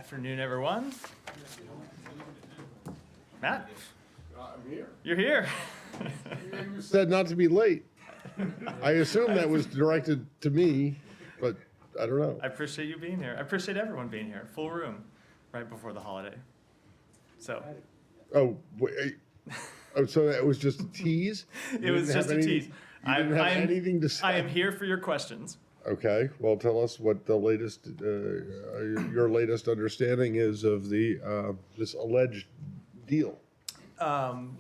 Afternoon, everyone. Matt, I'm here. you're here. You said not to be late. I assume that was directed to me, but I don't know. I appreciate you being here. I appreciate everyone being here. Full room right before the holiday. So Oh, wait. Oh, so it was just a tease? it was just a tease. You didn't have anything to say? I am here for your questions. Okay, well, tell us what the latest, your latest understanding is of the this alleged deal.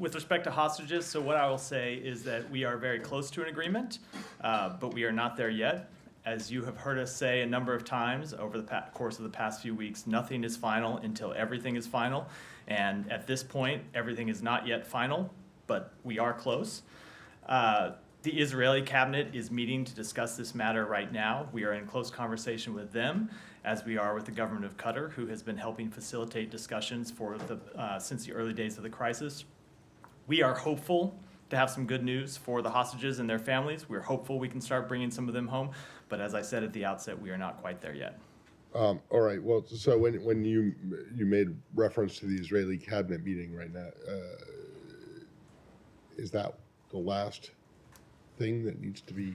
With respect to hostages, so what I will say is that we are very close to an agreement, but we are not there yet. As you have heard us say a number of times over the course of the past few weeks, nothing is final until everything is final. And at this point, everything is not yet final, but we are close. The Israeli cabinet is meeting to discuss this matter right now. We are in close conversation with them, as we are with the government of Qatar, who has been helping facilitate discussions since the early days of the crisis. We are hopeful to have some good news for the hostages and their families. We're hopeful we can start bringing some of them home, but as I said at the outset, we are not quite there yet. All right, well, so when you made reference to the Israeli cabinet meeting right now, is that the last thing that needs to be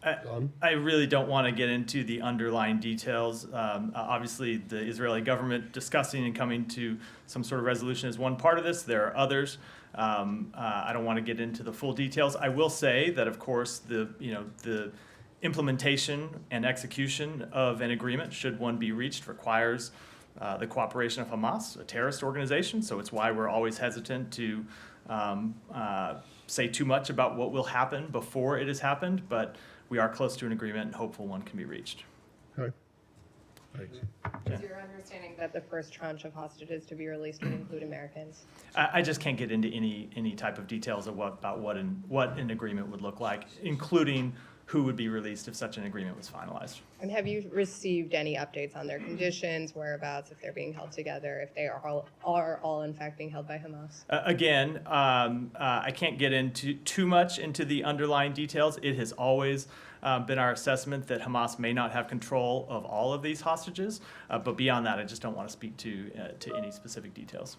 done? I really don't want to get into the underlying details. Obviously, the Israeli government discussing and coming to some sort of resolution is one part of this. There are others. I don't want to get into the full details. I will say that, of course, the implementation and execution of an agreement, should one be reached, requires the cooperation of Hamas, a terrorist organization. So it's why we're always hesitant to say too much about what will happen before it has happened, but we are close to an agreement and hopeful one can be reached. Okay, thanks. Is your understanding that the first tranche of hostages to be released would include Americans? I just can't get into any type of details of what an agreement would look like, including who would be released if such an agreement was finalized. And have you received any updates on their conditions, whereabouts, if they're being held together, if they are all in fact being held by Hamas? Again, I can't get into too much into the underlying details. It has always been our assessment that Hamas may not have control of all of these hostages, but beyond that, I just don't want to speak to any specific details.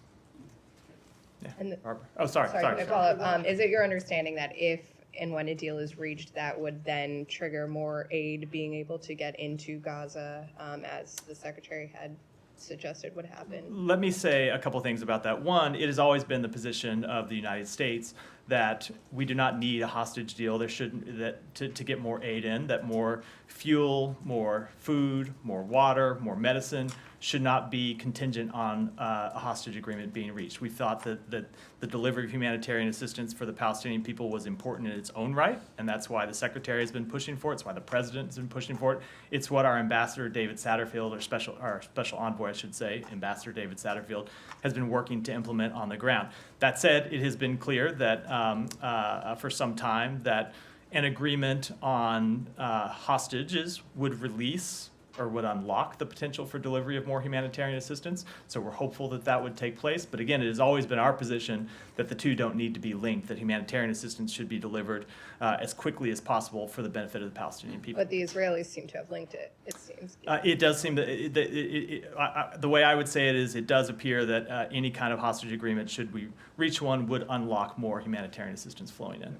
Yeah. Barbara. Oh, sorry. Can I follow up? Is it your understanding that if and when a deal is reached, that would then trigger more aid being able to get into Gaza, as the Secretary had suggested would happen? Let me say a couple things about that. One, it has always been the position of the United States that we do not need a hostage deal. There shouldn't to get more aid in, that more fuel, more food, more water, more medicine should not be contingent on a hostage agreement being reached. We thought that the delivery of humanitarian assistance for the Palestinian people was important in its own right, and that's why the Secretary has been pushing for it. It's why the President has been pushing for it. It's what our Ambassador David Satterfield, our special envoy, I should say, Ambassador David Satterfield, has been working to implement on the ground. That said, it has been clear that for some time that an agreement on hostages would release or would unlock the potential for delivery of more humanitarian assistance. So we're hopeful that that would take place. But again, it has always been our position that the two don't need to be linked, that humanitarian assistance should be delivered as quickly as possible for the benefit of the Palestinian people. But the Israelis seem to have linked it, it seems. It does seem that, the way I would say it is, it does appear that any kind of hostage agreement, should we reach one, would unlock more humanitarian assistance flowing in.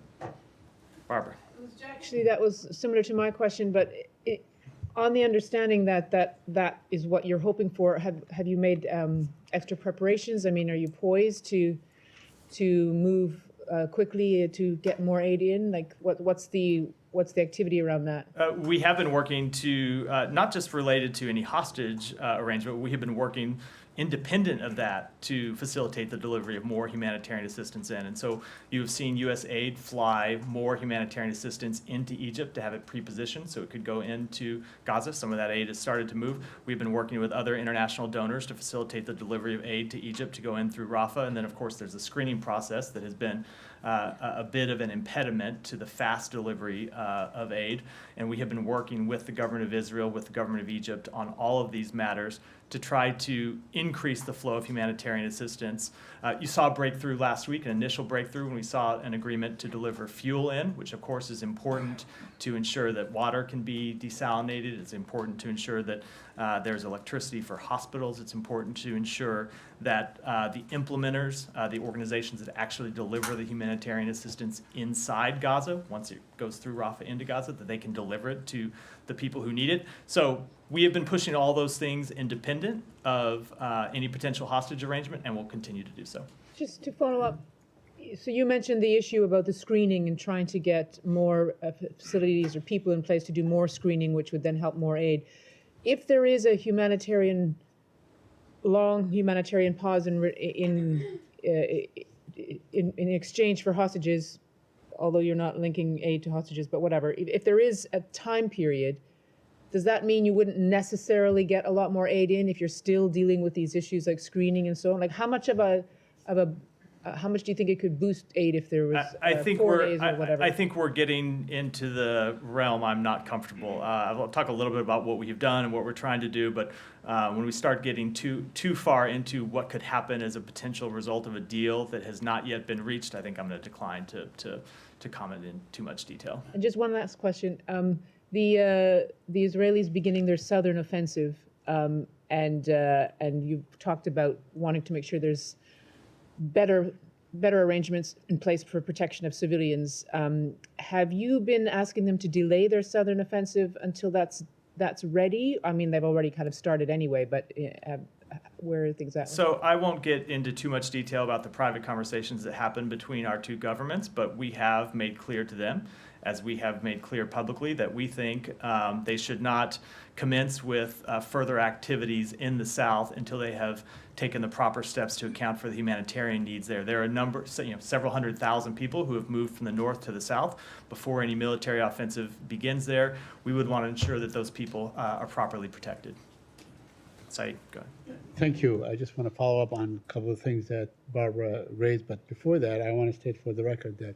Barbara. Actually, that was similar to my question, but on the understanding that is what you're hoping for, have you made extra preparations? I mean, are you poised to move quickly to get more aid in? Like, what's the activity around that? We have been working to, not just related to any hostage arrangement, we have been working independent of that to facilitate the delivery of more humanitarian assistance in. And so you have seen U.S. aid fly more humanitarian assistance into Egypt to have it pre-positioned so it could go into Gaza. Some of that aid has started to move. We've been working with other international donors to facilitate the delivery of aid to Egypt to go in through Rafah. And then, of course, there's a screening process that has been a bit of an impediment to the fast delivery of aid. And we have been working with the government of Israel, with the government of Egypt on all of these matters to try to increase the flow of humanitarian assistance. You saw a breakthrough last week, an initial breakthrough, when we saw an agreement to deliver fuel in, which of course is important to ensure that water can be desalinated. It's important to ensure that there's electricity for hospitals. It's important to ensure that the implementers, the organizations that actually deliver the humanitarian assistance inside Gaza, once it goes through Rafah into Gaza, that they can deliver it to the people who need it. So we have been pushing all those things independent of any potential hostage arrangement, and will continue to do so. Just to follow up, so you mentioned the issue about the screening and trying to get more facilities or people in place to do more screening, which would then help more aid. If there is a long humanitarian pause in exchange for hostages, although you're not linking aid to hostages, but whatever, if there is a time period, does that mean you wouldn't necessarily get a lot more aid in if you're still dealing with these issues like screening and so on? Like how much how much do you think it could boost aid if there was I think 4 days or whatever? I think we're getting into the realm I'm not comfortable. I'll talk a little bit about what we have done and what we're trying to do, but when we start getting too far into what could happen as a potential result of a deal that has not yet been reached, I think I'm going to decline to comment in too much detail. And just one last question. The Israelis beginning their southern offensive, and you've talked about wanting to make sure there's better arrangements in place for protection of civilians. Have you been asking them to delay their southern offensive until that's ready? I mean, they've already kind of started anyway, but where are things at? So I won't get into too much detail about the private conversations that happen between our two governments, but we have made clear to them, as we have made clear publicly, that we think they should not commence with further activities in the South until they have taken the proper steps to account for the humanitarian needs there. There are several 100,000 people who have moved from the north to the south before any military offensive begins there. We would want to ensure that those people are properly protected. Saeed, go ahead. Thank you. I just want to follow up on a couple of things that Barbara raised, but before that, I want to state for the record that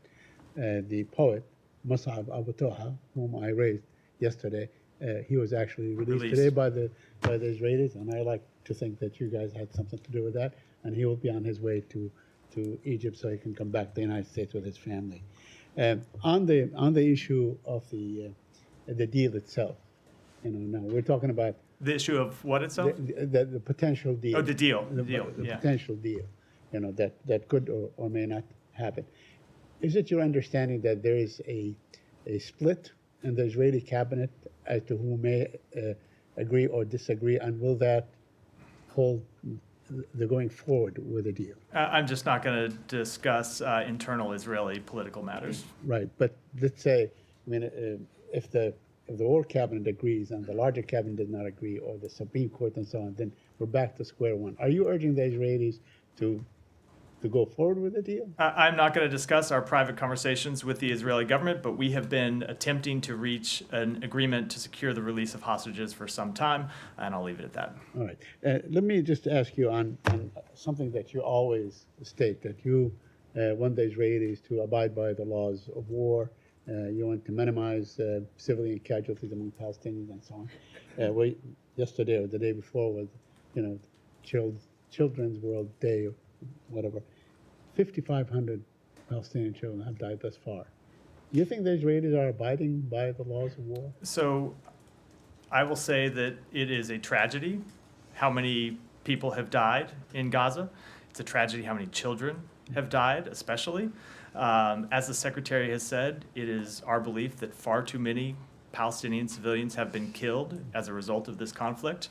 the poet, Mus'ab Abu Toha, whom I raised yesterday, he was actually released today by the Israelis, and I like to think that you guys had something to do with that, and he will be on his way to Egypt so he can come back to the United States with his family. On the issue of the deal itself, now we're talking about The issue of what itself? the potential deal. Oh, the deal. The Yeah. potential deal, that could or may not happen. Is it your understanding that there is a split in the Israeli cabinet as to who may agree or disagree, and will that hold the going forward with a deal? I'm just not going to discuss internal Israeli political matters. Right, but let's say, if the war cabinet agrees and the larger cabinet does not agree, or the Supreme Court and so on, then we're back to square one. Are you urging the Israelis to go forward with the deal? I'm not going to discuss our private conversations with the Israeli government, but we have been attempting to reach an agreement to secure the release of hostages for some time, and I'll leave it at that. All right. Let me just ask you on something that you always state, that you want the Israelis to abide by the laws of war. You want to minimize civilian casualties among Palestinians and so on. Yesterday or the day before was, Children's World Day, or whatever. 5,500 Palestinian children have died thus far. Do you think the Israelis are abiding by the laws of war? So I will say that it is a tragedy how many people have died in Gaza. It's a tragedy how many children have died, especially. As the Secretary has said, it is our belief that far too many Palestinian civilians have been killed as a result of this conflict.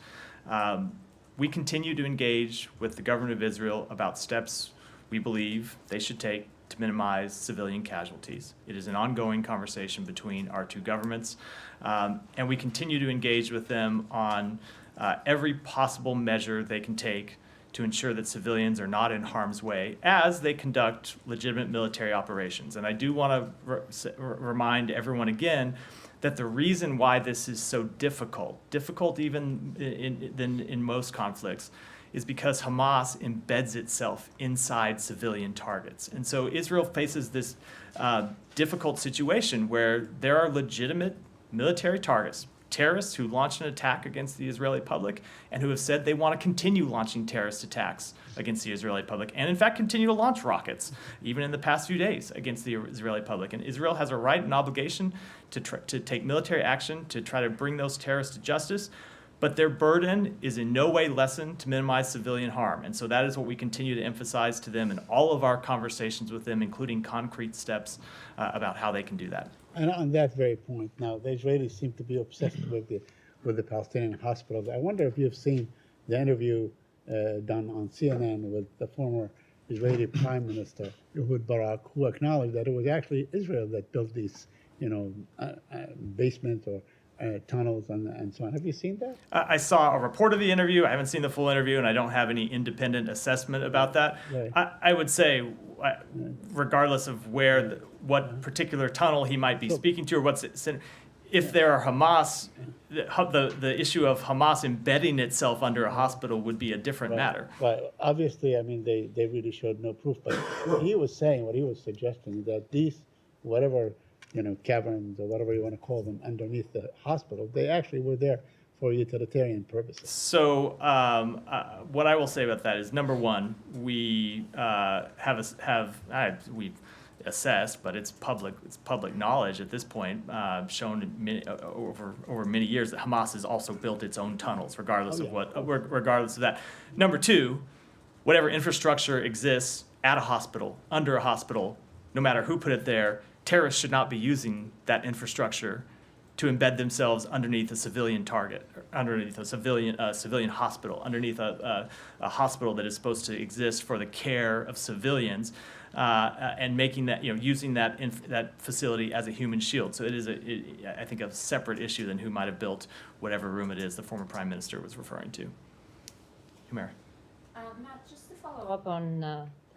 We continue to engage with the government of Israel about steps we believe they should take to minimize civilian casualties. It is an ongoing conversation between our two governments, and we continue to engage with them on every possible measure they can take to ensure that civilians are not in harm's way as they conduct legitimate military operations. And I do want to remind everyone again that the reason why this is so difficult even than in most conflicts, is because Hamas embeds itself inside civilian targets. And so Israel faces this difficult situation where there are legitimate military targets, terrorists who launched an attack against the Israeli public and who have said they want to continue launching terrorist attacks against the Israeli public and in fact continue to launch rockets even in the past few days against the Israeli public. And Israel has a right and obligation to take military action to try to bring those terrorists to justice, but their burden is in no way lessened to minimize civilian harm. And so that is what we continue to emphasize to them in all of our conversations with them, including concrete steps about how they can do that. And on that very point, now the Israelis seem to be obsessed with the Palestinian hospitals. I wonder if you've seen the interview done on CNN with the former Israeli Prime Minister Ehud Barak, who acknowledged that it was actually Israel that built these, basements or tunnels and so on. Have you seen that? I saw a report of the interview. I haven't seen the full interview, and I don't have any independent assessment about that. Right. I would say, regardless of what particular tunnel he might be speaking to, or if there are Hamas, the issue of Hamas embedding itself under a hospital would be a different matter. But obviously, I mean, they really showed no proof. But what he was suggesting that these, whatever, caverns or whatever you want to call them underneath the hospital, they actually were there for utilitarian purposes. So what I will say about that is, number one, we we've assessed, but it's public knowledge at this point, shown over many years that Hamas has also built its own tunnels, regardless of that. Number two, whatever infrastructure exists at a hospital, under a hospital, no matter who put it there, terrorists should not be using that infrastructure to embed themselves underneath a civilian target, underneath a civilian hospital, underneath a hospital that is supposed to exist for the care of civilians, and making that, using that facility as a human shield. So it is I think, a separate issue than who might have built whatever room it is the former prime minister was referring to. Humera. Matt, just to follow up on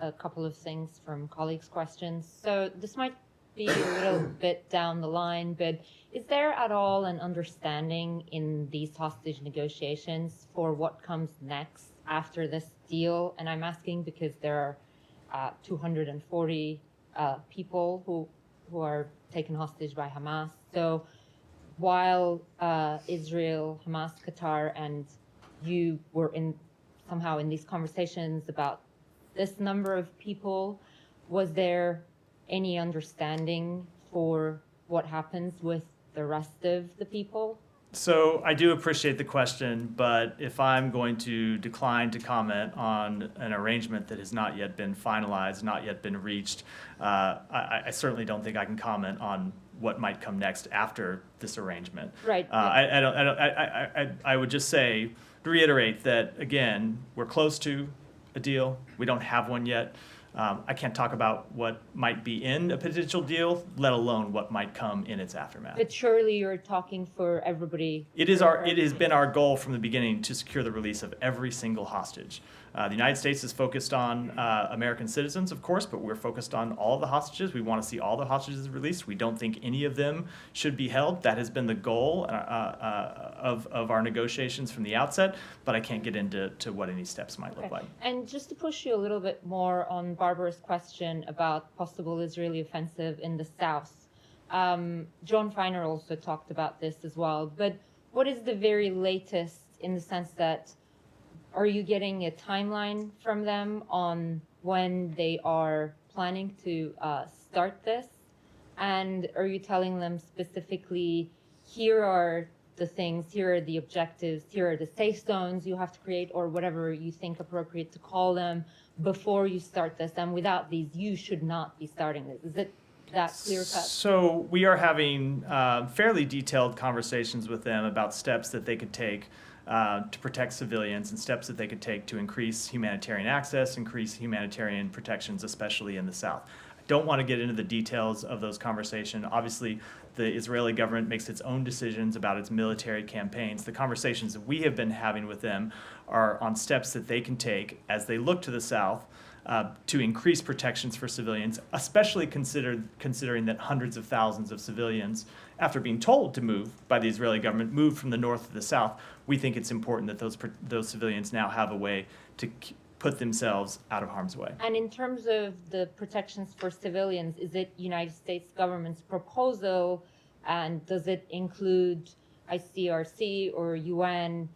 a couple of things from colleagues' questions. So this might be a little bit down the line, but is there at all an understanding in these hostage negotiations for what comes next after this deal? And I'm asking because there are 240 people who are taken hostage by Hamas. So while Israel, Hamas, Qatar, and you were somehow in these conversations about this number of people, was there any understanding for what happens with the rest of the people? So I do appreciate the question, but if I'm going to decline to comment on an arrangement that has not yet been finalized, not yet been reached, I certainly don't think I can comment on what might come next after this arrangement. Right. I would just say, to reiterate that, again, we're close to a deal. We don't have one yet. I can't talk about what might be in a potential deal, let alone what might come in its aftermath. But surely you're talking for everybody. It has been our goal from the beginning to secure the release of every single hostage. The United States is focused on American citizens, of course, but we're focused on all the hostages. We want to see all the hostages released. We don't think any of them should be held. That has been the goal of our negotiations from the outset, but I can't get into what any steps might look like. And just to push you a little bit more on Barbara's question about possible Israeli offensive in the south, John Feiner also talked about this as well, but what is the very latest in the sense that are you getting a timeline from them on when they are planning to start this? And are you telling them specifically, here are the things, here are the objectives, here are the safe zones you have to create, or whatever you think appropriate to call them before you start this? And without these, you should not be starting this. Is it that clear cut? So we are having fairly detailed conversations with them about steps that they could take to protect civilians and steps that they could take to increase humanitarian access, increase humanitarian protections, especially in the south. I don't want to get into the details of those conversations. Obviously, the Israeli government makes its own decisions about its military campaigns. The conversations that we have been having with them are on steps that they can take as they look to the south to increase protections for civilians, especially considering that hundreds of thousands of civilians after being told to move by the Israeli government, move from the north to the south. We think it's important that those civilians now have a way to put themselves out of harm's way. And in terms of the protections for civilians, is it United States government's proposal, and does it include ICRC or UN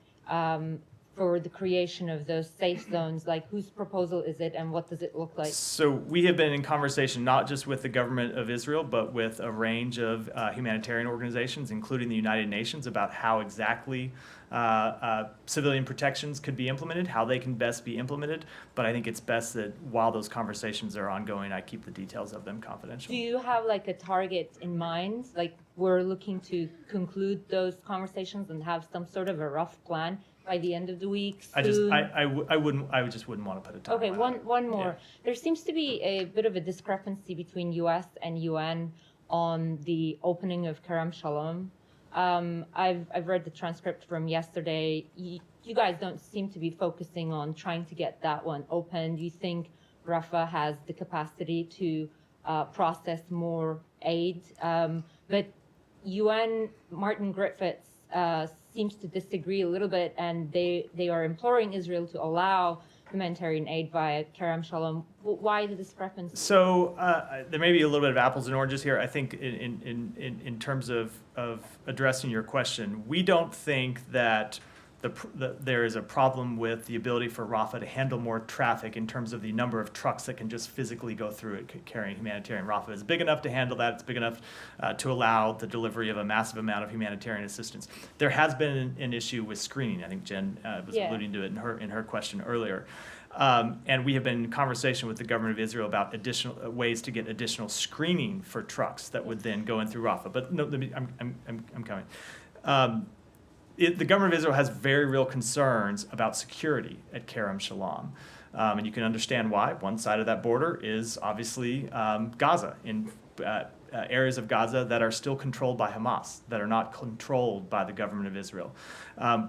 for the creation of those safe zones? Like, whose proposal is it, and what does it look like? So we have been in conversation not just with the government of Israel, but with a range of humanitarian organizations, including the United Nations, about how exactly civilian protections could be implemented, how they can best be implemented. But I think it's best that while those conversations are ongoing, I keep the details of them confidential. Do you have like a target in mind? Like, we're looking to conclude those conversations and have some sort of a rough plan by the end of the week? Soon? I just wouldn't want to put a timeline. Okay, one more. Yeah. There seems to be a bit of a discrepancy between U.S. and UN on the opening of Kerem Shalom. I've read the transcript from yesterday. You guys don't seem to be focusing on trying to get that one open. Do you think Rafah has the capacity to process more aid? But UN, Martin Griffiths seems to disagree a little bit, and they are imploring Israel to allow humanitarian aid via Kerem Shalom. Why the discrepancy? So there may be a little bit of apples and oranges here. I think in terms of addressing your question, we don't think that there is a problem with the ability for Rafah to handle more traffic in terms of the number of trucks that can just physically go through it carrying humanitarian. Rafah is big enough to handle that. It's big enough to allow the delivery of a massive amount of humanitarian assistance. There has been an issue with screening. I think Jen was alluding to it in her question earlier. And we have been in conversation with the government of Israel about additional ways to get additional screening for trucks that would then go in through Rafah. But no, I'm coming. The government of Israel has very real concerns about security at Kerem Shalom. And you can understand why. One side of that border is obviously Gaza, in areas of Gaza that are still controlled by Hamas, that are not controlled by the government of Israel.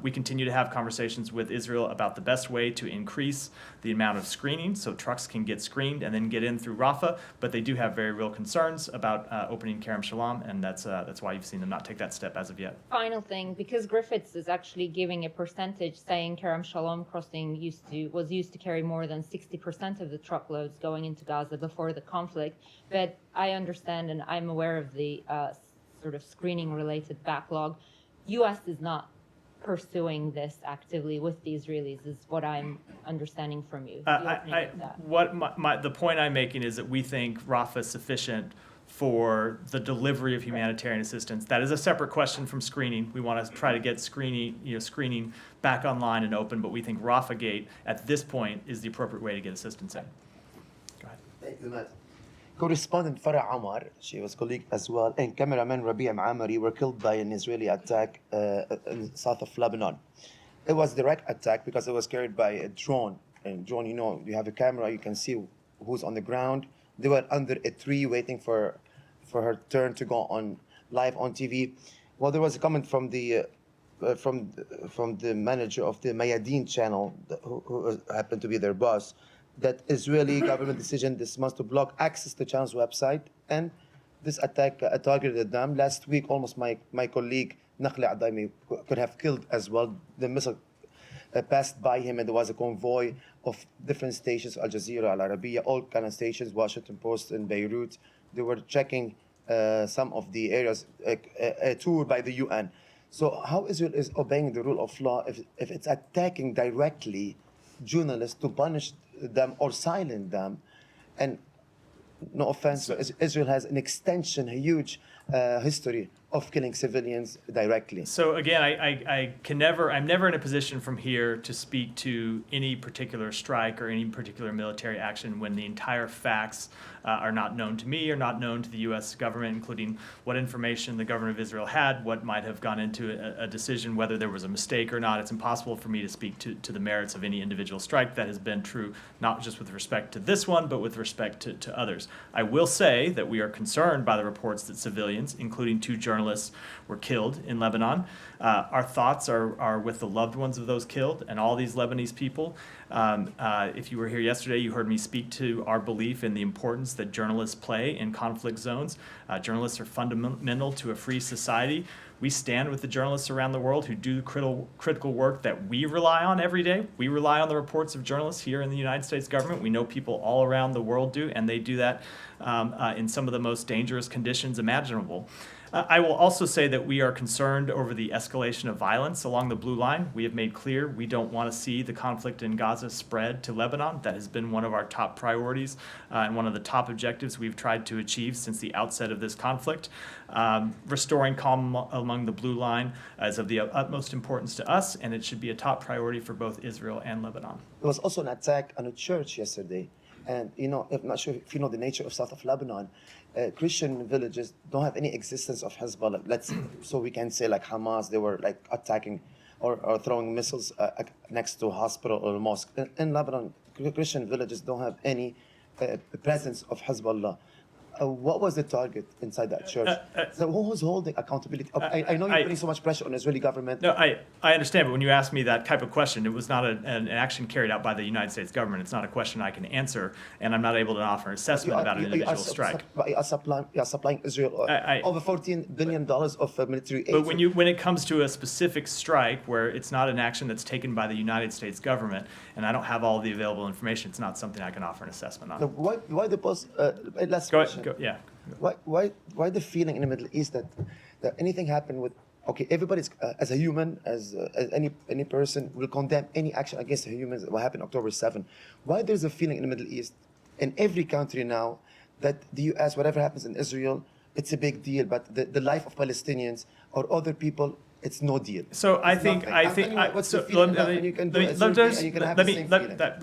We continue to have conversations with Israel about the best way to increase the amount of screening so trucks can get screened and then get in through Rafah, but they do have very real concerns about opening Kerem Shalom, and that's why you've seen them not take that step as of yet. Final thing, because Griffiths is actually giving a percentage saying Kerem Shalom crossing was used to carry more than 60% of the truckloads going into Gaza before the conflict, but I understand and I'm aware of the sort of screening-related backlog. U.S. is not pursuing this actively with the Israelis, is what I'm understanding from you. The point I'm making is that we think Rafah is sufficient for the delivery of humanitarian assistance. That is a separate question from screening. We want to try to get screening back online and open, but we think Rafah Gate at this point is the appropriate way to get assistance in. Go ahead. Thank you, Matt. Correspondent Farah Omar, she was colleague as well, and cameraman Rabia Maamari were killed by an Israeli attack in south of Lebanon. It was a direct attack because it was carried by a drone. And drone, you have a camera, you can see who's on the ground. They were under a tree waiting for her turn to go on live on TV. Well, there was a comment from the manager of the Mayadeen channel, who happened to be their boss, that Israeli government decision this month to block access to channel's website, and this attack targeted them. Last week, almost my colleague Nakhla Adaimi could have killed as well. The missile passed by him, and there was a convoy of different stations, Al Jazeera, Al Arabiya, all kind of stations, Washington Post in Beirut. They were checking some of the areas, a tour by the UN. So how Israel is obeying the rule of law if it's attacking directly journalists to punish them or silence them? And no offense, Israel has an extension, a huge history of killing civilians directly. So again, I'm never in a position from here to speak to any particular strike or any particular military action when the entire facts are not known to me or not known to the U.S. government, including what information the government of Israel had, what might have gone into a decision, whether there was a mistake or not. It's impossible for me to speak to the merits of any individual strike. That has been true not just with respect to this one, but with respect to others. I will say that we are concerned by the reports that civilians, including 2 journalists, were killed in Lebanon. Our thoughts are with the loved ones of those killed and all these Lebanese people. If you were here yesterday, you heard me speak to our belief in the importance importance that journalists play in conflict zones. Journalists are fundamental to a free society. We stand with the journalists around the world who do critical work that we rely on every day. We rely on the reports of journalists here in the United States government. We know people all around the world do, and they do that in some of the most dangerous conditions imaginable. I will also say that we are concerned over the escalation of violence along the blue line. We have made clear we don't want to see the conflict in Gaza spread to Lebanon. That has been one of our top priorities and one of the top objectives we've tried to achieve since the outset of this conflict. Restoring calm along the blue line is of the utmost importance to us, and it should be a top priority for both Israel and Lebanon. There was also an attack on a church yesterday. And, I'm not sure if you know the nature of south of Lebanon. Christian villages don't have any existence of Hezbollah. So we can say like Hamas, they were like attacking or throwing missiles next to a hospital or a mosque. In Lebanon, Christian villages don't have any presence of Hezbollah. What was the target inside that church? So who was holding accountability? I know you're putting so much pressure on the Israeli government. No, I understand, but when you ask me that type of question, it was not an action carried out by the United States government. It's not a question I can answer, and I'm not able to offer an assessment about an individual strike. You are supplying Israel over $14 billion of military aid. But when it comes to a specific strike where it's not an action that's taken by the United States government, and I don't have all the available information, it's not something I can offer an assessment on. So why the post? Last Go question. ahead. Yeah. Why the feeling in the Middle East that anything happened with everybody's as a human as any person will condemn any action against humans what happened October 7. Why there's a feeling in the Middle East in every country now that the U.S. whatever happens in Israel it's a big deal, but the life of Palestinians or other people it's no deal. So I think let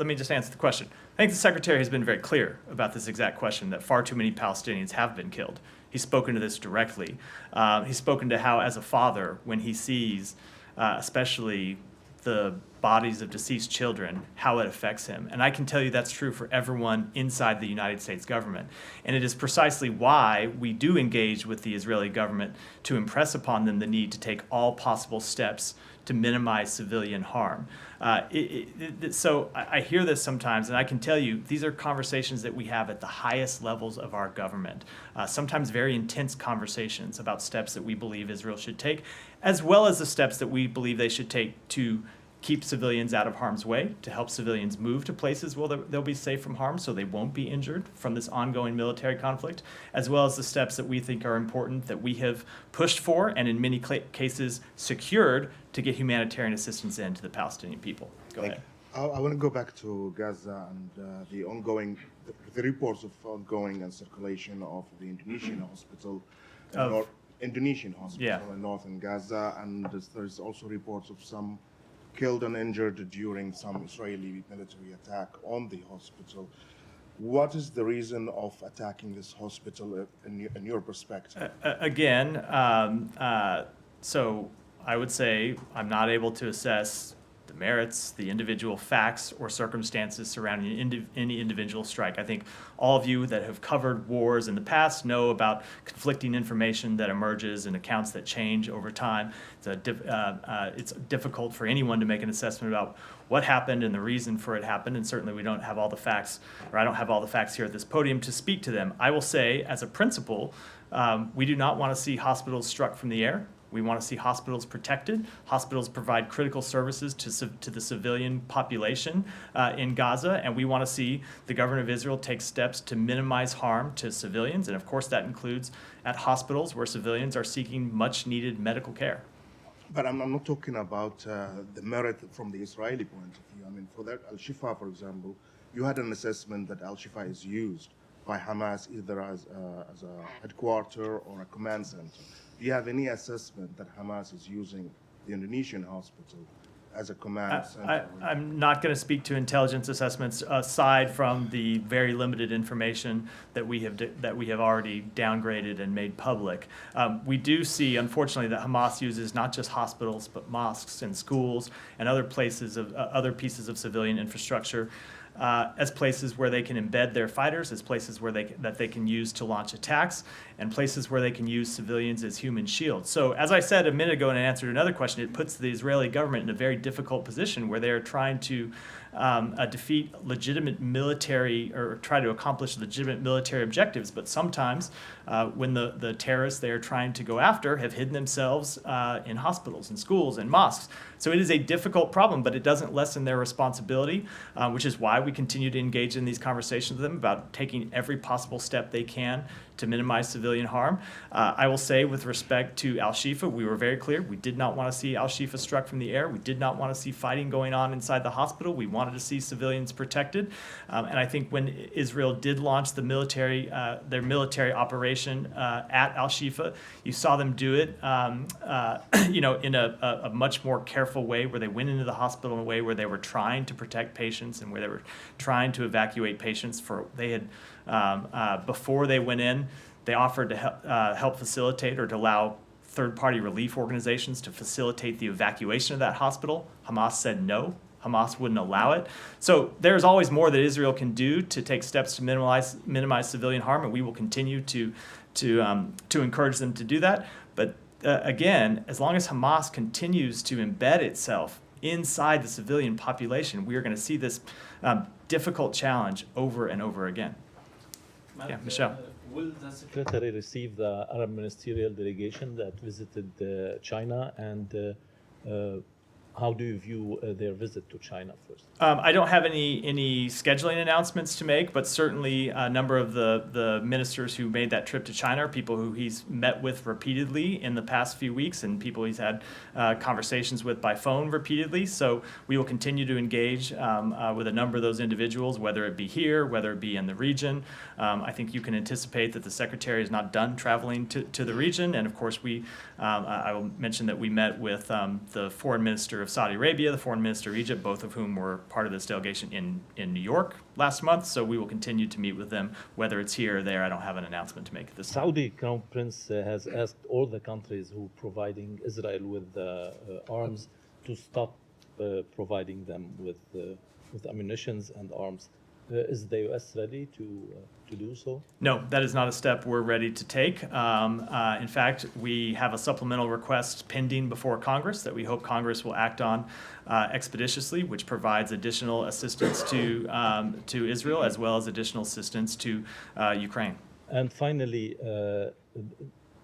me just answer the question. I think the Secretary has been very clear about this exact question, that far too many Palestinians have been killed. He's spoken to this directly. He's spoken to how, as a father, when he sees especially the bodies of deceased children, how it affects him. And I can tell you that's true for everyone inside the United States government. And it is precisely why we do engage with the Israeli government to impress upon them the need to take all possible steps to minimize civilian harm. So I hear this sometimes, and I can tell you these are conversations that we have at the highest levels of our government, sometimes very intense conversations about steps that we believe Israel should take, as well as the steps that we believe they should take to keep civilians out of harm's way, to help civilians move to places where they'll be safe from harm so they won't be injured from this ongoing military conflict, as well as the steps that we think are important that we have pushed for and in many cases secured to get humanitarian assistance in to the Palestinian people. Go ahead. I want to go back to Gaza and the ongoing, the reports of ongoing and circulation of the Indonesian hospital, Indonesian hospital in northern Gaza, and there's also reports of some killed and injured during some Israeli military attack on the hospital. What is the reason of attacking this hospital in your perspective? Again, so I would say I'm not able to assess the merits, the individual facts or circumstances surrounding any individual strike. I think all of you that have covered wars in the past know about conflicting information that emerges and accounts that change over time. It's difficult for anyone to make an assessment about what happened and the reason for it happened, and certainly we don't have all the facts, or I don't have all the facts here at this podium to speak to them. I will say, as a principle, we do not want to see hospitals struck from the air. We want to see hospitals protected. Hospitals provide critical services to the civilian population in Gaza, and we want to see the government of Israel take steps to minimize harm to civilians, and of course that includes at hospitals where civilians are seeking much-needed medical care. But I'm not talking about the merit from the Israeli point of view. I mean, for that Al-Shifa, for example, you had an assessment that Al-Shifa is used by Hamas either as a headquarter or a command center. Do you have any assessment that Hamas is using the Indonesian hospital as a command center? I'm not going to speak to intelligence assessments aside from the very limited information that we have already downgraded and made public. We do see, unfortunately, that Hamas uses not just hospitals but mosques and schools and other places of other pieces of civilian infrastructure as places where they can embed their fighters, as places where that they can use to launch attacks. and places where they can use civilians as human shields. So as I said a minute ago in answer to another question, it puts the Israeli government in a very difficult position where they are trying to defeat legitimate military or try to accomplish legitimate military objectives. But sometimes when the terrorists they are trying to go after have hidden themselves in hospitals and schools and mosques. So it is a difficult problem, but it doesn't lessen their responsibility, which is why we continue to engage in these conversations with them about taking every possible step they can to minimize civilian harm. I will say with respect to Al-Shifa, we were very clear. We did not want to see Al-Shifa struck from the air. We did not want to see fighting going on inside the hospital. We wanted to see civilians protected. And I think when Israel did launch the their military operation at Al-Shifa, you saw them do it in a much more careful way where they went into the hospital in a way where they were trying to protect patients and where they were trying to evacuate patients. Before they went in, they offered to help facilitate or to allow third-party relief organizations to facilitate the evacuation of that hospital. Hamas said no. Hamas wouldn't allow it. So there's always more that Israel can do to take steps to minimize civilian harm, and we will continue to encourage them to do that. But again, as long as Hamas continues to embed itself inside the civilian population, we are going to see this difficult challenge over and over again. Yeah, Michelle. Will the Secretary receive the Arab ministerial delegation that visited China, and how do you view their visit to China first? I don't have any scheduling announcements to make, but certainly a number of the ministers who made that trip to China are people who he's met with repeatedly in the past few weeks and people he's had conversations with by phone repeatedly. So we will continue to engage with a number of those individuals, whether it be here, whether it be in the region. I think you can anticipate that the Secretary is not done traveling to the region. And of course, I will mention that we met with the Foreign Minister of Saudi Arabia, the Foreign Minister of Egypt, both of whom were part of this delegation in New York last month. So we will continue to meet with them, whether it's here or there. I don't have an announcement to make at this time. Saudi Crown Prince has asked all the countries who are providing Israel with arms to stop providing them with ammunitions and arms. Is the U.S. ready to do so? No, that is not a step we're ready to take. In fact, we have a supplemental request pending before Congress that we hope Congress will act on expeditiously, which provides additional assistance to Israel as well as additional assistance to Ukraine. And finally,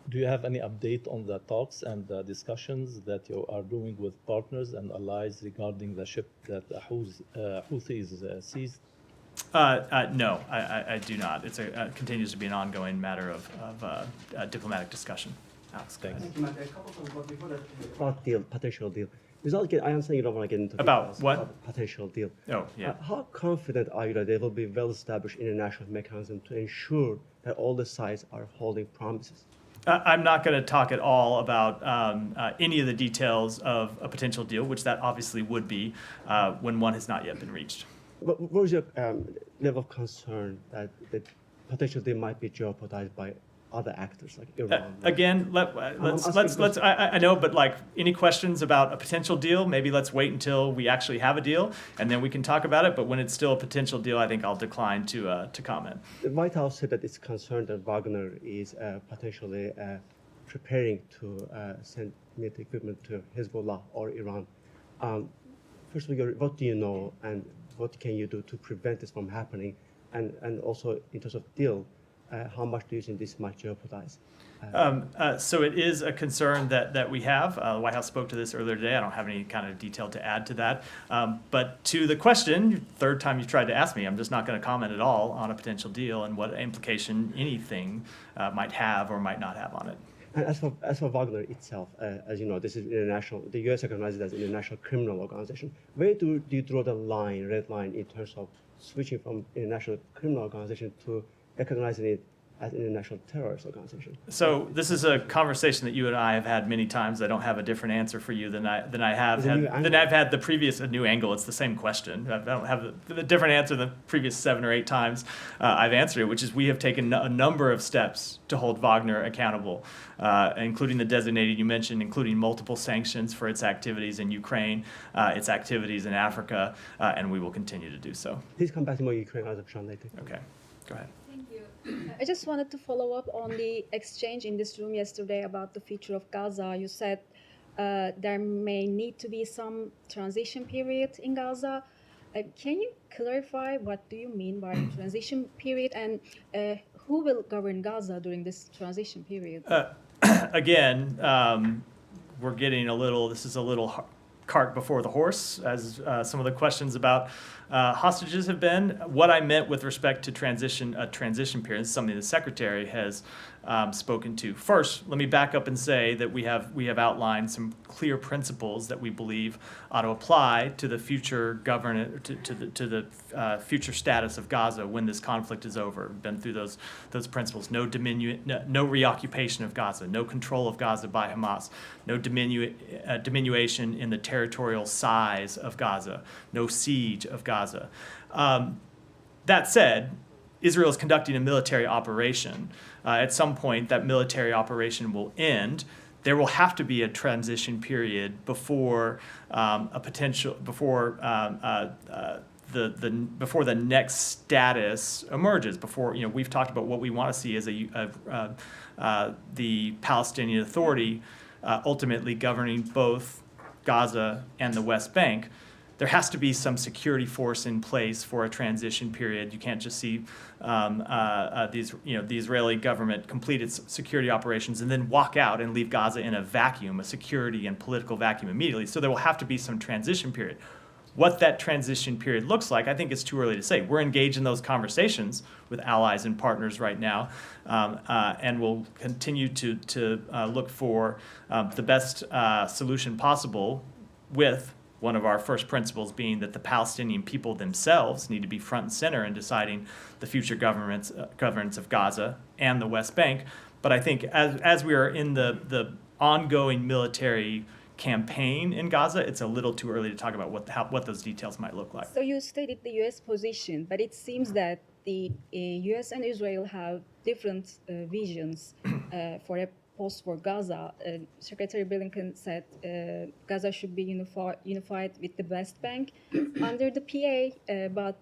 do you have any update on the talks and the discussions that you are doing with partners and allies regarding the ship that the Houthis seized? No, I do not. It continues to be an ongoing matter of diplomatic discussion. Alex, Thanks. Thank you, Matt. A couple of things before that. About potential deal. I understand you don't want to get into About details what? About potential deal. Oh, yeah. How confident are you that there will be well-established international mechanism to ensure that all the sides are holding promises? I'm not going to talk at all about any of the details of a potential deal, which that obviously would be when one has not yet been reached. What is your level of concern that the potential deal might be jeopardized by other actors like Iran? Again, let's. I know, but like any questions about a potential deal, maybe let's wait until we actually have a deal, and then we can talk about it. But when it's still a potential deal, I think I'll decline to comment. The White House said that it's concerned that Wagner is potentially preparing to send military equipment to Hezbollah or Iran. First of all, what do you know, and what can you do to prevent this from happening? And also, in terms of deal, how much do you think this might jeopardize? So it is a concern that we have. The White House spoke to this earlier today. I don't have any kind of detail to add to that. But to the question, third time you've tried to ask me, I'm just not going to comment at all on a potential deal and what implication anything might have or might not have on it. And as for Wagner itself, as you know, this is international. The U.S. recognizes it as an international criminal organization. Where do you draw the red line, in terms of switching from international criminal organization to recognizing it as an international terrorist organization? So this is a conversation that you and I have had many times. I don't have a different answer for you than I've had the previous new angle. It's the same question. I don't have the different answer than the previous 7 or 8 times I've answered it, which is we have taken a number of steps to hold Wagner accountable, including the designated you mentioned, including multiple sanctions for its activities in Ukraine, its activities in Africa, and we will continue to do so. Please come back to more Ukraine, Azerbaijan later. Okay, go ahead. Thank you. I just wanted to follow up on the exchange in this room yesterday about the future of Gaza. You said there may need to be some transition period in Gaza. Can you clarify what do you mean by transition period, and who will govern Gaza during this transition period? Again, we're getting this is a little cart before the horse, as some of the questions about hostages have been. What I meant with respect to a transition period is something the Secretary has spoken to. First, let me back up and say that we have outlined some clear principles that we believe ought to apply to the future future status of Gaza when this conflict is over. We've been through those principles: no reoccupation of Gaza, no control of Gaza by Hamas, no diminution in the territorial size of Gaza, no siege of Gaza. That said, Israel is conducting a military operation. At some point, that military operation will end. There will have to be a transition period before the next status emerges. Before we've talked about what we want to see as the Palestinian Authority ultimately governing both Gaza and the West Bank. There has to be some security force in place for a transition period. You can't just see the Israeli government complete its security operations and then walk out and leave Gaza in a vacuum, a security and political vacuum immediately. So there will have to be some transition period. What that transition period looks like, I think it's too early to say. We're engaged in those conversations with allies and partners right now, and we'll continue to look for the best solution possible, with one of our first principles being that the Palestinian people themselves need to be front and center in deciding the future governance of Gaza and the West Bank. But I think as we are in the ongoing military campaign in Gaza, it's a little too early to talk about what those details might look like. So you stated the U.S. position, but it seems that the U.S. and Israel have different visions for a post-war Gaza. Secretary Blinken said Gaza should be unified with the West Bank under the PA, but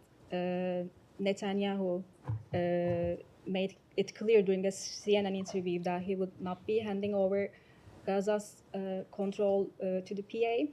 Netanyahu made it clear during a CNN interview that he would not be handing over Gaza's control to the PA.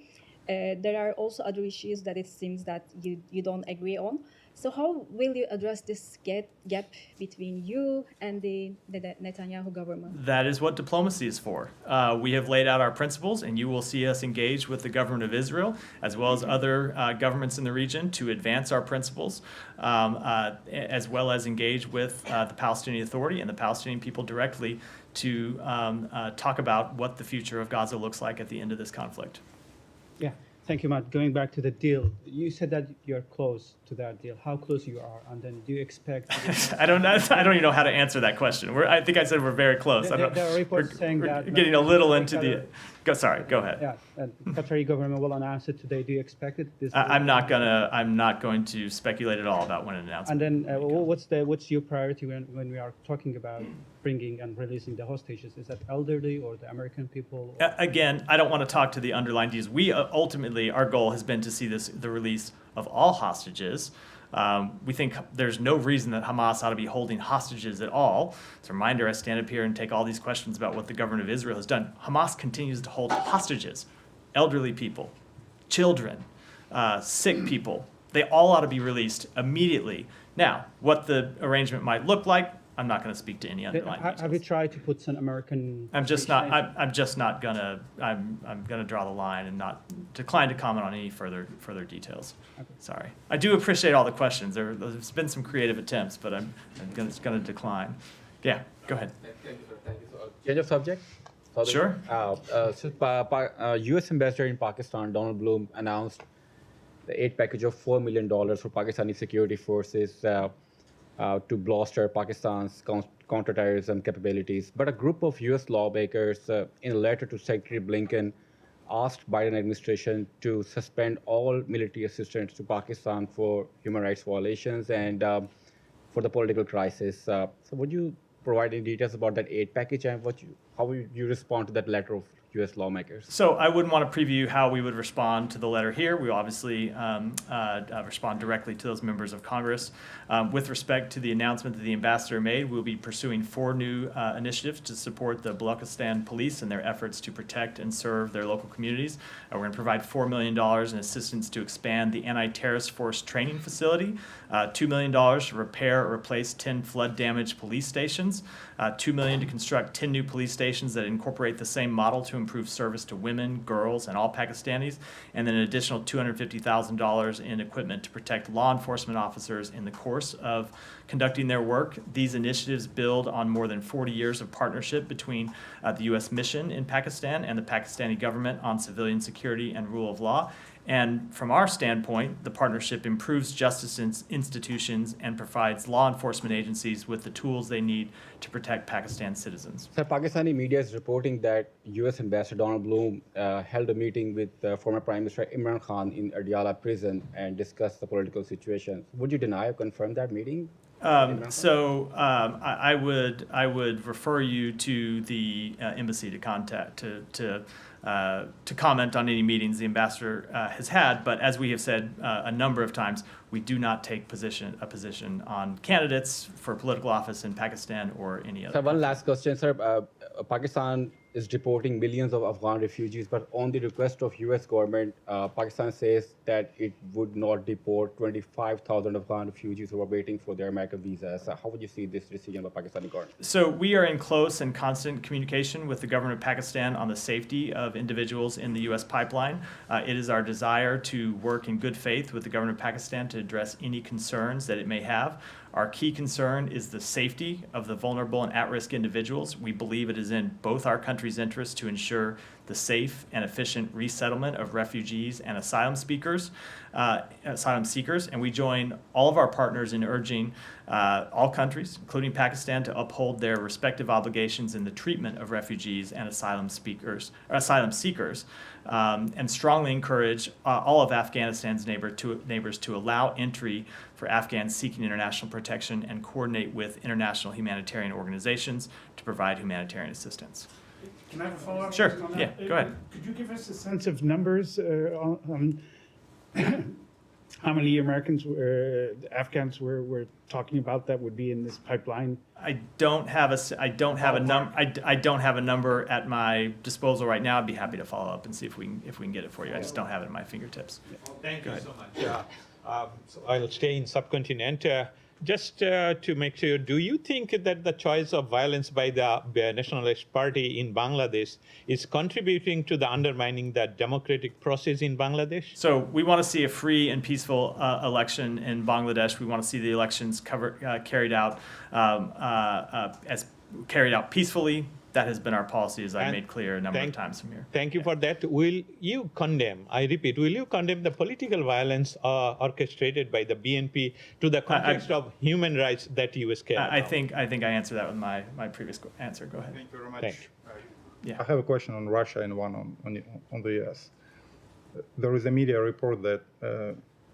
There are also other issues that it seems that you don't agree on. So how will you address this gap between you and the Netanyahu government? That is what diplomacy is for. We have laid out our principles, and you will see us engage with the government of Israel, as well as other governments in the region, to advance our principles, as well as engage with the Palestinian Authority and the Palestinian people directly to talk about what the future of Gaza looks like at the end of this conflict. Yeah, thank you, Matt. Going back to the deal, you said that you're close to that deal. How close you are, and then do you expect? I don't even know how to answer that question. I think I said we're very close. There are reports saying that we're getting a little into the. Go ahead. Yeah, and Qatari government will announce it today. Do you expect it? I'm not going to speculate at all about when an announcement. And then, what's your priority when we are talking about bringing and releasing the hostages? Is that elderly or the American people? Again, I don't want to talk to the underlying views. We ultimately, our goal has been to see the release of all hostages. We think there's no reason that Hamas ought to be holding hostages at all. As a reminder, I stand up here and take all these questions about what the government of Israel has done. Hamas continues to hold hostages, elderly people, children, sick people. They all ought to be released immediately. Now, what the arrangement might look like, I'm not going to speak to any underlying details. Have you tried to put some American? I'm gonna draw the line and not decline to comment on any further details. Okay. Sorry. I do appreciate all the questions. There's been some creative attempts, but I'm gonna decline. Yeah, go ahead. Thank you, sir. Change of subject? Sure. U.S. Ambassador in Pakistan, Donald Bloom, announced the aid package of $4 million for Pakistani security forces to bolster Pakistan's counterterrorism capabilities. But a group of U.S. lawmakers, in a letter to Secretary Blinken, asked Biden administration to suspend all military assistance to Pakistan for human rights violations and for the political crisis. So would you provide any details about that aid package and how will you respond to that letter of U.S. lawmakers? So I wouldn't want to preview how we would respond to the letter here. We obviously respond directly to those members of Congress. With respect to the announcement that the ambassador made, we'll be pursuing 4 new initiatives to support the Balochistan police in their efforts to protect and serve their local communities. We're going to provide $4 million in assistance to expand the anti-terrorist force training facility, $2 million to repair or replace 10 flood-damaged police stations, $2 million to construct 10 new police stations that incorporate the same model to improve service to women, girls, and all Pakistanis, and then an additional $250,000 in equipment to protect law enforcement officers in the course of conducting their work. These initiatives build on more than 40 years of partnership between the U.S. mission in Pakistan and the Pakistani government on civilian security and rule of law. And from our standpoint, the partnership improves justice institutions and provides law enforcement agencies with the tools they need to protect Pakistan's citizens. So Pakistani media is reporting that U.S. Ambassador Donald Bloom held a meeting with former Prime Minister Imran Khan in Adiala prison and discussed the political situation. Would you deny or confirm that meeting? I would refer you to the embassy to contact to comment on any meetings the ambassador has had. But as we have said a number of times, we do not take a position on candidates for political office in Pakistan or any other. So one last question, sir. Pakistan is deporting millions of Afghan refugees, but on the request of U.S. government, Pakistan says that it would not deport 25,000 Afghan refugees who are waiting for their American visas. So how would you see this decision by Pakistani government? So we are in close and constant communication with the government of Pakistan on the safety of individuals in the U.S. pipeline. It is our desire to work in good faith with the government of Pakistan to address any concerns that it may have. Our key concern is the safety of the vulnerable and at-risk individuals. We believe it is in both our countries' interest to ensure the safe and efficient resettlement of refugees and asylum seekers, and we join all of our partners in urging all countries, including Pakistan, to uphold their respective obligations in the treatment of refugees and asylum seekers, and strongly encourage all of Afghanistan's neighbors to allow entry for Afghans seeking international protection and coordinate with international humanitarian organizations to provide humanitarian assistance. Can I have a follow-up? Sure. On that? Yeah, go ahead. Could you give us a sense of numbers on how many Americans, Afghans we're talking about that would be in this pipeline? I don't have a number at my disposal right now. I'd be happy to follow up and see if we can get it for you. I just don't have it at my fingertips. Thank you so much. So I'll stay in subcontinent. Just to make sure, do you think that the choice of violence by the Nationalist Party in Bangladesh is contributing to the undermining the democratic process in Bangladesh? So we want to see a free and peaceful election in Bangladesh. We want to see the elections carried out peacefully. That has been our policy, as I made clear a number of times from here. Thank you for that. Will you condemn, I repeat, will you condemn the political violence orchestrated by the BNP to the context of human rights that you care about? I think I answered that with my previous answer. Go ahead. Thank you very much. Thank you. I have a question on Russia and one on the U.S. There is a media report that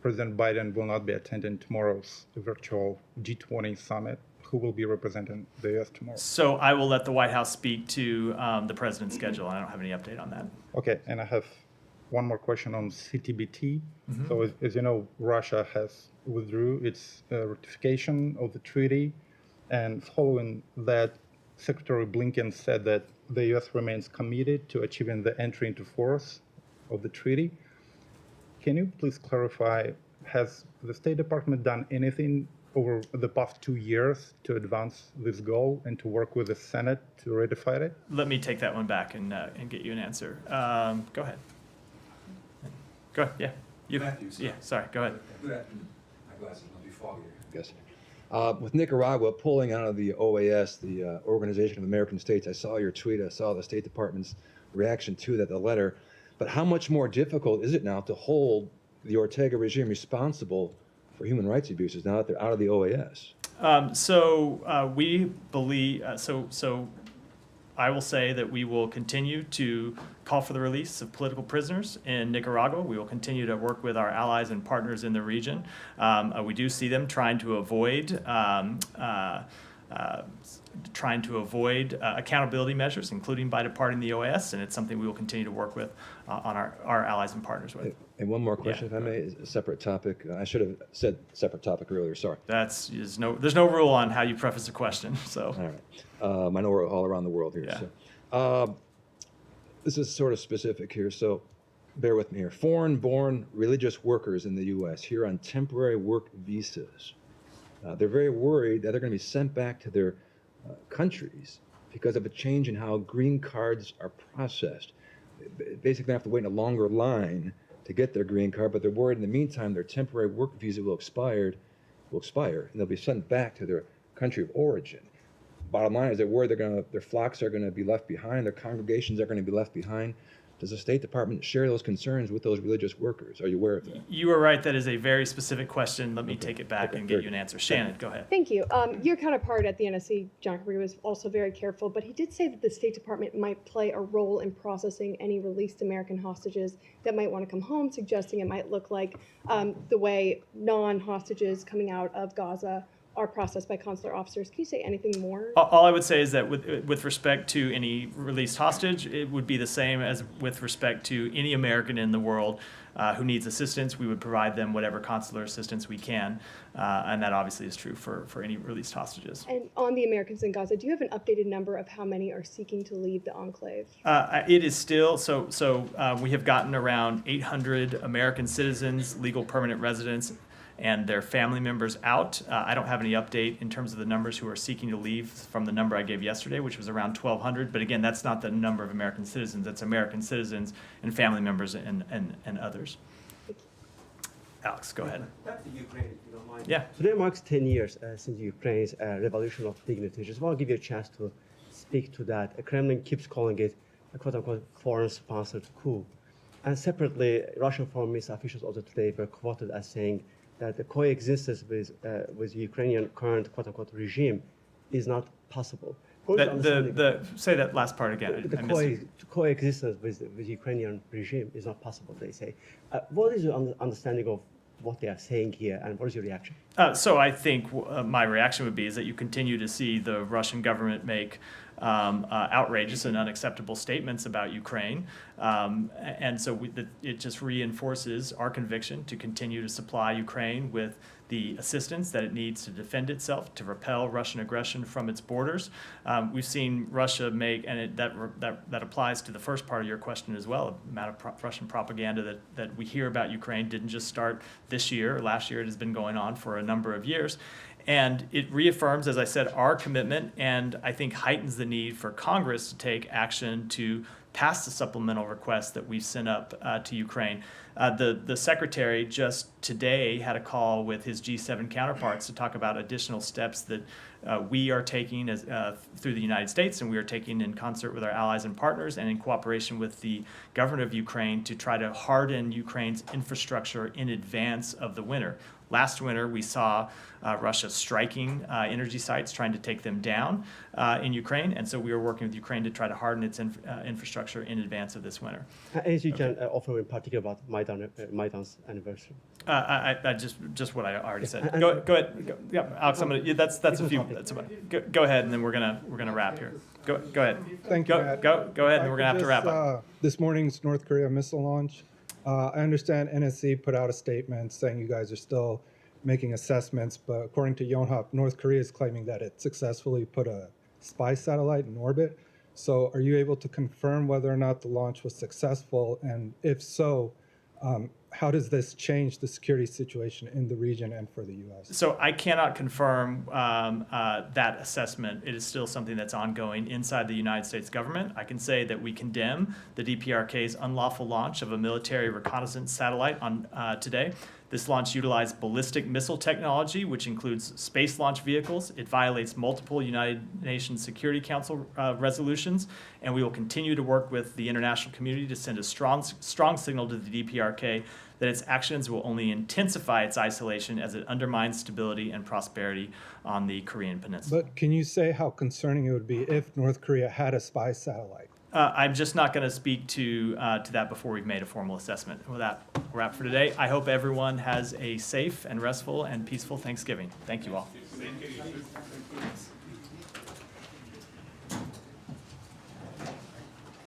President Biden will not be attending tomorrow's virtual G20 summit. Who will be representing the U.S. tomorrow? So I will let the White House speak to the president's schedule. I don't have any update on that. Okay, and I have one more question on CTBT. So as you know, Russia has withdrew its ratification of the treaty, and following that, Secretary Blinken said that the U.S. remains committed to achieving the entry into force of the treaty. Can you please clarify, has the State Department done anything over the past 2 years to advance this goal and to work with the Senate to ratify it? Let me take that one back and get you an answer. Go ahead. Go ahead. Yeah. You. Matthew, yeah. Sorry. Go ahead. Good afternoon. My glasses must be foggy. Yes. With Nicaragua pulling out of the OAS, the Organization of American States, I saw your tweet. I saw the State Department's reaction to that, the letter. But how much more difficult is it now to hold the Ortega regime responsible for human rights abuses now that they're out of the OAS? We believe, so I will say that we will continue to call for the release of political prisoners in Nicaragua. We will continue to work with our allies and partners in the region. We do see them trying to avoid trying to avoid accountability measures, including by departing the OAS, and it's something we will continue to work with on our allies and partners with. And one more question, if I may, a separate topic. I should have said separate topic earlier, sorry. There's no rule on how you preface a question, so. All right. I know we're all around the world here. Yeah. So. This is sort of specific here, so bear with me here. Foreign-born religious workers in the U.S. here on temporary work visas. They're very worried that they're going to be sent back to their countries because of a change in how green cards are processed. Basically, they have to wait in a longer line to get their green card, but they're worried in the meantime their temporary work visa will expire, and they'll be sent back to their country of origin. Bottom line is they're worried their flocks are going to be left behind, their congregations are going to be left behind. Does the State Department share those concerns with those religious workers? Are you aware of that? You are right. That is a very specific question. Let me take it back and get you an answer. Shannon, go ahead. Thank you. Your counterpart at the NSC, John Kirby, was also very careful, but he did say that the State Department might play a role in processing any released American hostages that might want to come home, suggesting it might look like the way non-hostages coming out of Gaza are processed by consular officers. Can you say anything more? All I would say is that with respect to any released hostage, it would be the same as with respect to any American in the world who needs assistance. We would provide them whatever consular assistance we can, and that obviously is true for any released hostages. And on the Americans in Gaza, do you have an updated number of how many are seeking to leave the enclave? It is still, we have gotten around 800 American citizens, legal permanent residents, and their family members out. I don't have any update in terms of the numbers who are seeking to leave from the number I gave yesterday, which was around 1,200. But again, that's not the number of American citizens. That's American citizens and family members and others. Alex, go ahead. Back to Ukraine, if you don't mind. Yeah. Today marks 10 years since Ukraine's revolution of dignity. Just want to give you a chance to speak to that. The Kremlin keeps calling it a quote-unquote foreign-sponsored coup. And separately, Russian foreign ministry officials also today were quoted as saying that the coexistence with Ukrainian current quote-unquote regime is not possible. Say that last part again. The coexistence with Ukrainian regime is not possible, they say. What is your understanding of what they are saying here, and what is your reaction? So I think my reaction would be is that you continue to see the Russian government make outrageous and unacceptable statements about Ukraine. And so it just reinforces our conviction to continue to supply Ukraine with the assistance that it needs to defend itself, to repel Russian aggression from its borders. We've seen Russia make, and that applies to the first part of your question as well, the amount of Russian propaganda that we hear about Ukraine didn't just start this year or last year. It has been going on for a number of years. And it reaffirms, as I said, our commitment, and I think heightens the need for Congress to take action to pass the supplemental request that we've sent up to Ukraine. The secretary just today had a call with his G7 counterparts to talk about additional steps that we are taking through the United States, and we are taking in concert with our allies and partners and in cooperation with the government of Ukraine to try to harden Ukraine's infrastructure in advance of the winter. Last winter, we saw Russia striking energy sites, trying to take them down in Ukraine, and so we are working with Ukraine to try to harden its infrastructure in advance of this winter. As you can offer in particular about Maidan's anniversary. I just what I already said. Go ahead. Yeah, Alex, that's a few. Go ahead, and then we're gonna wrap here. Go ahead. Thank you, Matt. Go ahead, and we're gonna have to wrap up. This morning's North Korea missile launch. I understand NSC put out a statement saying you guys are still making assessments, but according to Yonhap, North Korea is claiming that it successfully put a spy satellite in orbit. So are you able to confirm whether or not the launch was successful? And if so, how does this change the security situation in the region and for the U.S.? So I cannot confirm that assessment. It is still something that's ongoing inside the United States government. I can say that we condemn the DPRK's unlawful launch of a military reconnaissance satellite on today. This launch utilized ballistic missile technology, which includes space launch vehicles. It violates multiple United Nations Security Council resolutions, and we will continue to work with the international community to send a strong signal to the DPRK that its actions will only intensify its isolation as it undermines stability and prosperity on the Korean Peninsula. But can you say how concerning it would be if North Korea had a spy satellite? I'm just not going to speak to that before we've made a formal assessment. With that, we'll wrap for today. I hope everyone has a safe and restful and peaceful Thanksgiving. Thank you all.